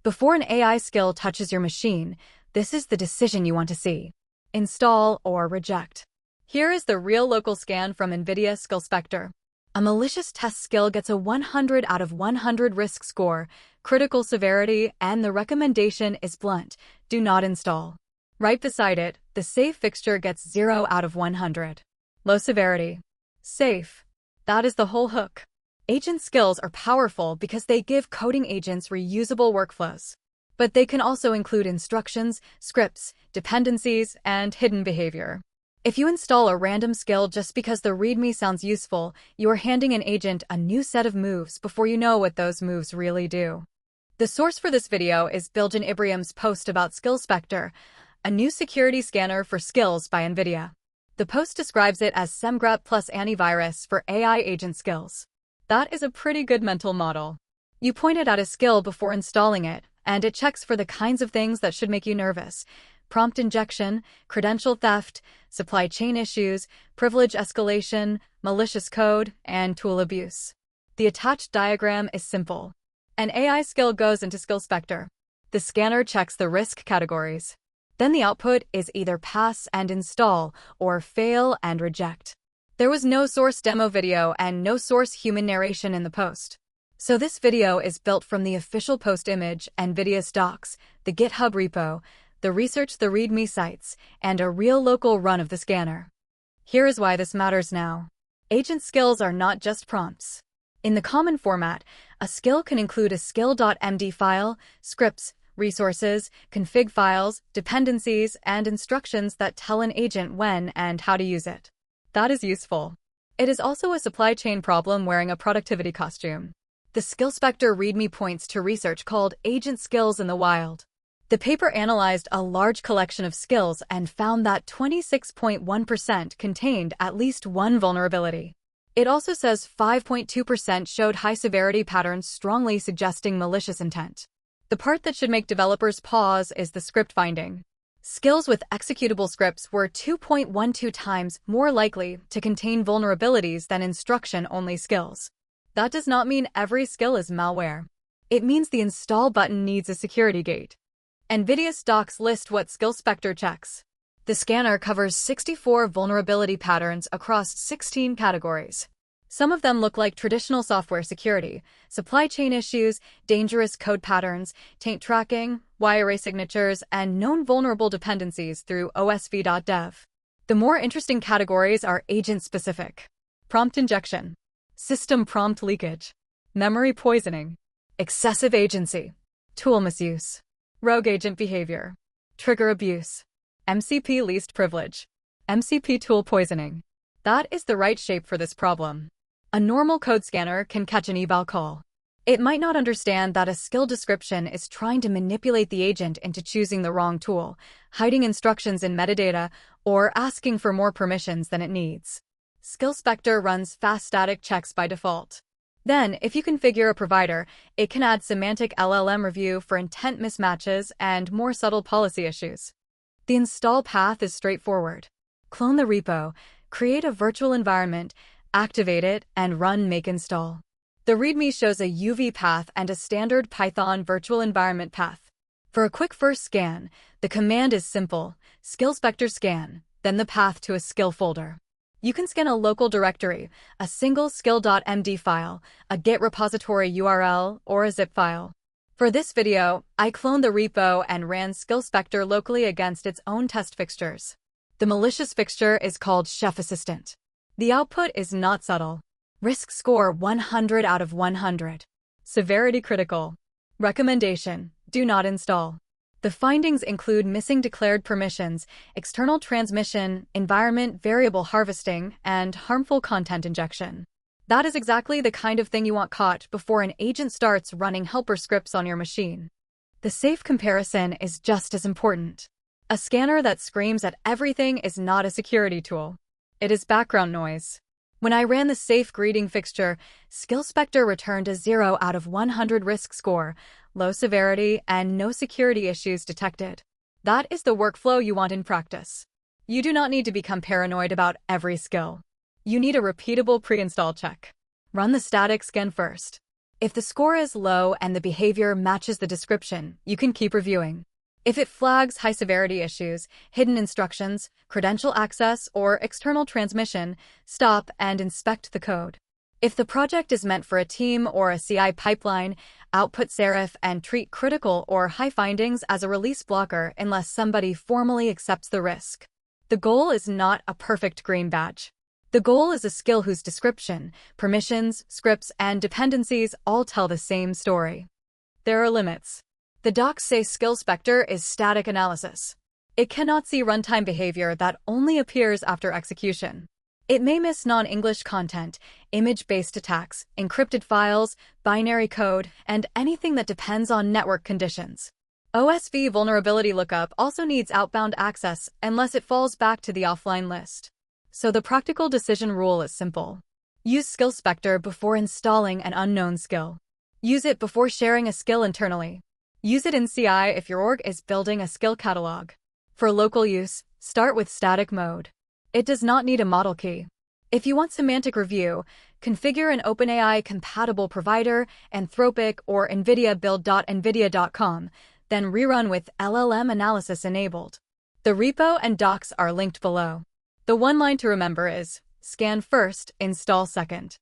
Before an AI skill touches your machine, this is the decision you want to see: install or reject. Here is the real local scan from NVIDIA SkillSpector. A malicious test skill gets a 100 out of 100 risk score, critical severity, and the recommendation is blunt: do not install. Right beside it, the safe fixture gets 0 out of 100. Low severity. Safe. That is the whole hook. Agent skills are powerful because they give coding agents reusable workflows. But they can also include instructions, scripts, dependencies, and hidden behavior. If you install a random skill just because the README sounds useful, you are handing an agent a new set of moves before you know what those moves really do. The source for this video is Bilgin Ibryam's post about SkillSpector, a new security scanner for skills by NVIDIA. The post describes it as SEMGREP plus antivirus for AI agent skills. That is a pretty good mental model. You point it at a skill before installing it, and it checks for the kinds of things that should make you nervous: prompt injection, credential theft, supply chain issues, privilege escalation, malicious code, and tool abuse. The attached diagram is simple. An AI skill goes into SkillSpector. The scanner checks the risk categories. Then the output is either pass and install or fail and reject. There was no source demo video and no source human narration in the post. So this video is built from the official post image, NVIDIA docs, the GitHub repo, the research the README sites, and a real local run of the scanner. Here is why this matters now. Agent skills are not just prompts. In the common format, a skill can include a skill.md file, scripts, resources, config files, dependencies, and instructions that tell an agent when and how to use it. That is useful. It is also a supply chain problem wearing a productivity costume. The SkillSpector README points to research called Agent Skills in the Wild. The paper analyzed a large collection of skills and found that 26.1% contained at least one vulnerability. It also says 5.2% showed high-severity patterns strongly suggesting malicious intent. The part that should make developers pause is the script finding. Skills with executable scripts were 2.12 times more likely to contain vulnerabilities than instruction-only skills. That does not mean every skill is malware. It means the install button needs a security gate. NVIDIA docs list what SkillSpector checks. The scanner covers 64 vulnerability patterns across 16 categories. Some of them look like traditional software security: supply chain issues, dangerous code patterns, taint tracking, Y-array signatures, and known vulnerable dependencies through osv.dev. The more interesting categories are agent-specific: prompt injection, system prompt leakage, memory poisoning, excessive agency, tool misuse, rogue agent behavior, trigger abuse, MCP least privilege, MCP tool poisoning. That is the right shape for this problem. A normal code scanner can catch an eval call. It might not understand that a skill description is trying to manipulate the agent into choosing the wrong tool, hiding instructions in metadata, or asking for more permissions than it needs. SkillSpector runs fast static checks by default. Then, if you configure a provider, it can add semantic LLM review for intent mismatches and more subtle policy issues. The install path is straightforward. Clone the repo, create a virtual environment, activate it, and run make install. The README shows a UV path and a standard Python virtual environment path. For a quick first scan, the command is simple: SkillSpector scan, then the path to a skill folder. You can scan a local directory, a single skill.md file, a Git repository URL, or a zip file. For this video, I cloned the repo and ran SkillSpector locally against its own test fixtures. The malicious fixture is called Chef Assistant. The output is not subtle. Risk score 100 out of 100. Severity critical. Recommendation: do not install. The findings include missing declared permissions, external transmission, environment variable harvesting, and harmful content injection. That is exactly the kind of thing you want caught before an agent starts running helper scripts on your machine. The safe comparison is just as important. A scanner that screams at everything is not a security tool. It is background noise. When I ran the safe greeting fixture, SkillSpector returned a 0 out of 100 risk score, low severity, and no security issues detected. That is the workflow you want in practice. You do not need to become paranoid about every skill. You need a repeatable pre-install check. Run the static scan first. If the score is low and the behavior matches the description, you can keep reviewing. If it flags high-severity issues, hidden instructions, credential access, or external transmission, stop and inspect the code. If the project is meant for a team or a CI pipeline, output SARIF and treat critical or high findings as a release blocker unless somebody formally accepts the risk. The goal is not a perfect green badge. The goal is a skill whose description, permissions, scripts, and dependencies all tell the same story. There are limits. The docs say SkillSpector is static analysis. It cannot see runtime behavior that only appears after execution. It may miss non-English content, image-based attacks, encrypted files, binary code, and anything that depends on network conditions. OSV vulnerability lookup also needs outbound access unless it falls back to the offline list. So the practical decision rule is simple. Use SkillSpector before installing an unknown skill. Use it before sharing a skill internally. Use it in CI if your org is building a skill catalog. For local use, start with static mode. It does not need a model key. If you want semantic review, configure an OpenAI-compatible provider, Anthropic or NVIDIA build.nvidia.com, then rerun with LLM analysis enabled. The repo and docs are linked below. The one line to remember is, scan first, install second.